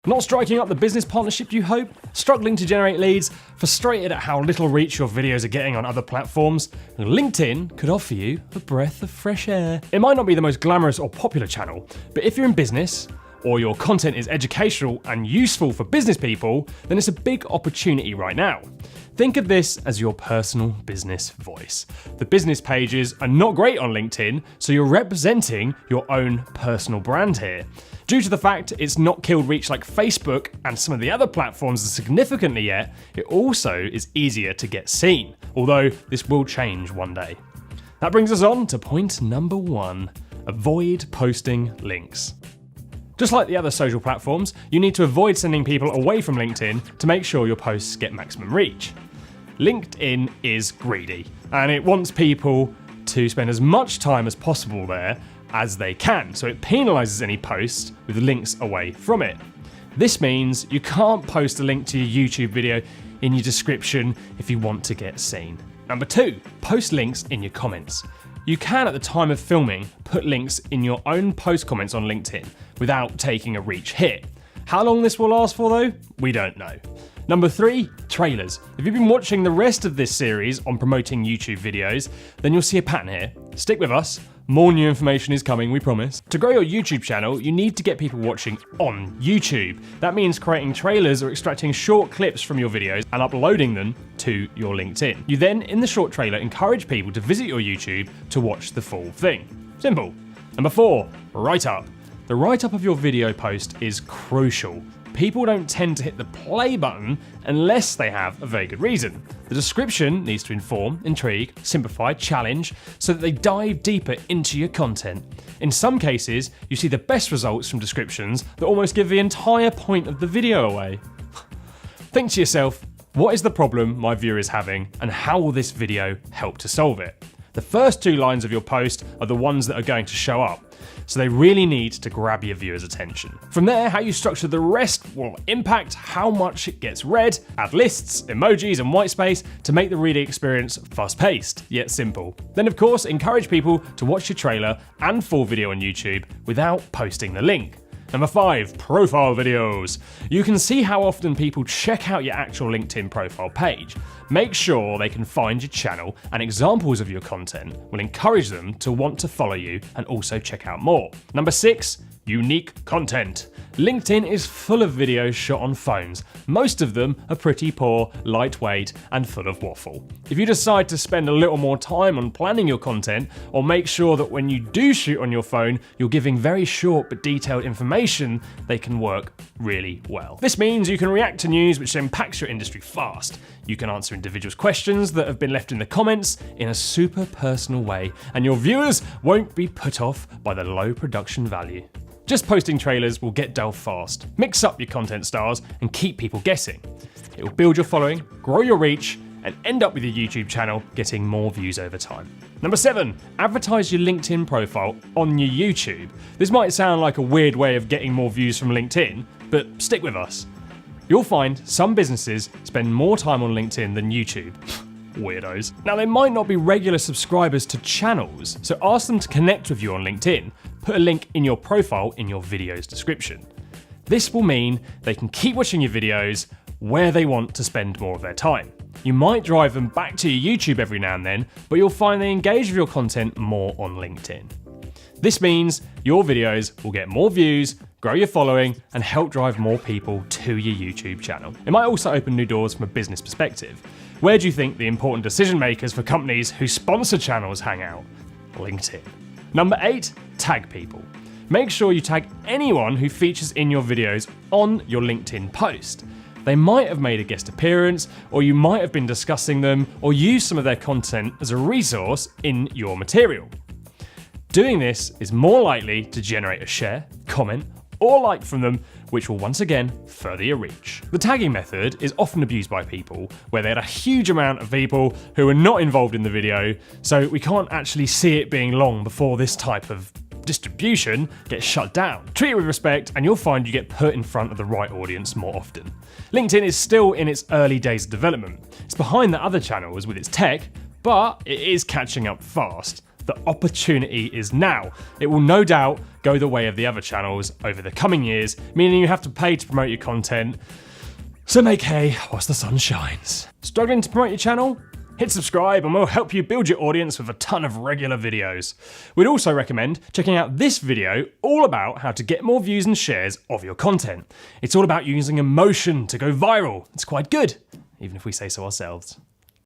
Not striking up the business partnership you hope? Struggling to generate leads? Frustrated at how little reach your videos are getting on other platforms? LinkedIn could offer you a breath of fresh air. It might not be the most glamorous or popular channel, but if you're in business, or your content is educational and useful for business people, then it's a big opportunity right now. Think of this as your personal business voice. The business pages are not great on LinkedIn, so you're representing your own personal brand here. Due to the fact it's not killed reach like Facebook and some of the other platforms significantly yet, it also is easier to get seen, although this will change one day. That brings us on to point number 1, avoid posting links. Just like the other social platforms, you need to avoid sending people away from LinkedIn to make sure your posts get maximum reach. LinkedIn is greedy, and it wants people to spend as much time as possible there as they can, so it penalises any posts with links away from it. This means you can't post a link to your YouTube video in your description if you want to get seen. Number 2, post links in your comments. You can, at the time of filming, put links in your own post comments on LinkedIn without taking a reach hit. How long this will last for though? We don't know. Number 3, trailers. If you've been watching the rest of this series on promoting YouTube videos, then you'll see a pattern here. Stick with us. More new information is coming, we promise. To grow your YouTube channel, you need to get people watching on YouTube. That means creating trailers or extracting short clips from your videos and uploading them to your LinkedIn. You then, in the short trailer, encourage people to visit your YouTube to watch the full thing. Simple. Number 4, write-up. The write-up of your video post is crucial. People don't tend to hit the play button unless they have a very good reason. The description needs to inform, intrigue, simplify, challenge, so that they dive deeper into your content. In some cases, you see the best results from descriptions that almost give the entire point of the video away. Think to yourself, what is the problem my viewer is having, and how will this video help to solve it? The first 2 lines of your post are the ones that are going to show up, so they really need to grab your viewer's attention. From there, how you structure the rest will impact how much it gets read. Add lists, emojis, and white space to make the reading experience fast-paced, yet simple. Then, of course, encourage people to watch your trailer and full video on YouTube without posting the link. Number 5, profile videos. You can see how often people check out your actual LinkedIn profile page. Make sure they can find your channel, and examples of your content will encourage them to want to follow you and also check out more. Number 6, unique content. LinkedIn is full of videos shot on phones. Most of them are pretty poor, lightweight, and full of waffle. If you decide to spend a little more time on planning your content, or make sure that when you do shoot on your phone, you're giving very short but detailed information, they can work really well. This means you can react to news which impacts your industry fast. You can answer individuals' questions that have been left in the comments in a super personal way, and your viewers won't be put off by the low production value. Just posting trailers will get dull fast. Mix up your content styles and keep people guessing. It will build your following, grow your reach, and end up with your YouTube channel getting more views over time. Number 7, advertise your LinkedIn profile on your YouTube. This might sound like a weird way of getting more views from LinkedIn, but stick with us. You'll find some businesses spend more time on LinkedIn than YouTube. Weirdos. Now, they might not be regular subscribers to channels, so ask them to connect with you on LinkedIn. Put a link in your profile in your video's description. This will mean they can keep watching your videos where they want to spend more of their time. You might drive them back to your YouTube every now and then, but you'll find they engage with your content more on LinkedIn. This means your videos will get more views, grow your following, and help drive more people to your YouTube channel. It might also open new doors from a business perspective. Where do you think the important decision makers for companies who sponsor channels hang out? LinkedIn. Number 8, tag people. Make sure you tag anyone who features in your videos on your LinkedIn post. They might have made a guest appearance, or you might have been discussing them, or used some of their content as a resource in your material. Doing this is more likely to generate a share, comment, or like from them, which will once again further your reach. The tagging method is often abused by people, where they had a huge amount of people who are not involved in the video, so we can't actually see it being long before this type of distribution gets shut down. Treat it with respect, and you'll find you get put in front of the right audience more often. LinkedIn is still in its early days of development. It's behind the other channels with its tech, but it is catching up fast. the opportunity is now. It will no doubt go the way of the other channels over the coming years, meaning you have to pay to promote your content. So make hay whilst the sun shines. Struggling to promote your channel? Hit subscribe and we'll help you build your audience with a ton of regular videos. We'd also recommend checking out this video all about how to get more views and shares of your content. It's all about using emotion to go viral. It's quite good, even if we say so ourselves.